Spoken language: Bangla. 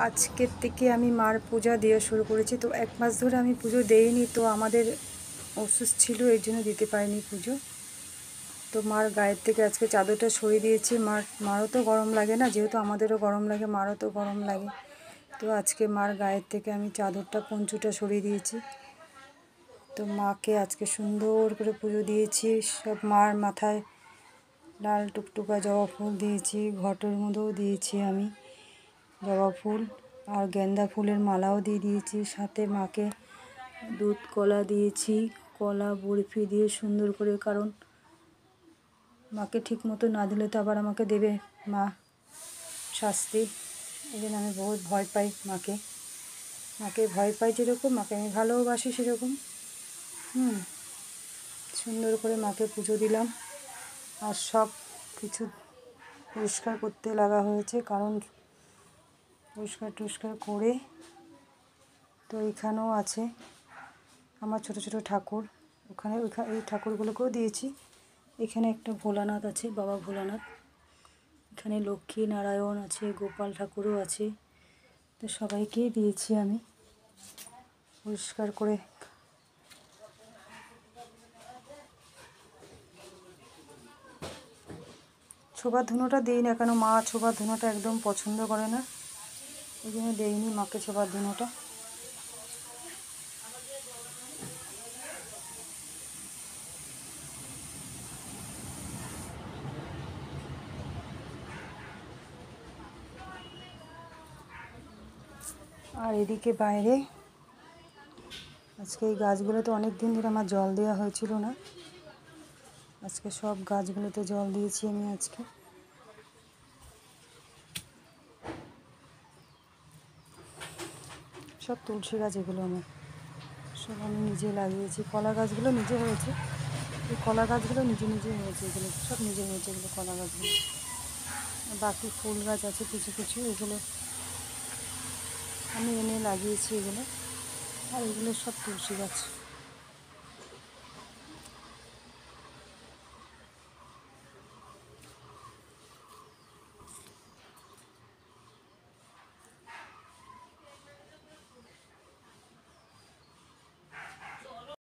আজকের থেকে আমি মার পূজা দেওয়া শুরু করেছি। তো 1 মাস ধরে আমি পুজো দেইনি, তো আমাদের অসুস্থ ছিল এর জন্য দিতে পারিনি পুজো। তো মার গায়ের থেকে আজকে চাদরটা সরিয়ে দিয়েছি। মারও তো গরম লাগে না, যেহেতু আমাদেরও গরম লাগে, মারও তো গরম লাগে। তো আজকে মার গায়ের থেকে আমি চাদরটা পঞ্চুটা সরিয়ে দিয়েছি। তো মাকে আজকে সুন্দর করে পুজো দিয়েছি। সব মার মাথায় লাল টুকটুকা জবা ফুল দিয়েছি, ঘটের মধ্যেও দিয়েছি আমি জবা ফুল, আর গেন্দা ফুলের মালাও দিয়ে দিয়েছি। সাথে মাকে দুধ কলা দিয়েছি, কলা বরফি দিয়ে সুন্দর করে, কারণ মাকে ঠিক মতো না দিলে তো আবার আমাকে দেবে মা শাস্তি। এই জন্য আমি বহুত ভয় পাই মাকে ভয় পাই যেরকম, মাকে আমি ভালোবাসি সেরকম। সুন্দর করে মাকে পুজো দিলাম। আর সব কিছু পরিষ্কার করতে লাগা হয়েছে, কারণ পরিষ্কার টরিষ্কার করে। তো এখানেও আছে আমার ছোট ছোট ঠাকুর, এই ঠাকুরগুলোকেও দিয়েছি। এখানে একটা ভোলানাথ আছে, বাবা ভোলানাথ। এখানে লক্ষ্মী নারায়ণ আছে, গোপাল ঠাকুরও আছে। তো সবাইকেই দিয়েছি আমি পরিষ্কার করে। ছোবার ধুনোটা দিই না, কেন মা ছোবার ধুনোটা একদম পছন্দ করে না, এই জন্য দেইনি মাকে ছোবার ধুনোটা। আর এদিকে বাইরে আজকে এই গাছগুলোতে অনেক দিন ধরে আমার জল দেওয়া হয়েছিল না, আজকে সব গাছগুলোতে জল দিয়েছি আমি আজকে। সব তুলসী গাছ, এগুলো সব আমি নিজে লাগিয়েছি। কলা গাছগুলো নিজে হয়েছে, এই কলা গাছগুলো নিজে নিজে হয়েছে, এগুলো সব নিজে হয়েছে, এগুলো কলা গাছগুলো। বাকি ফুল গাছ আছে কিছু কিছু, এগুলো আমি এনে লাগিয়েছি এগুলো। আর এগুলো সব তুলসী গাছ।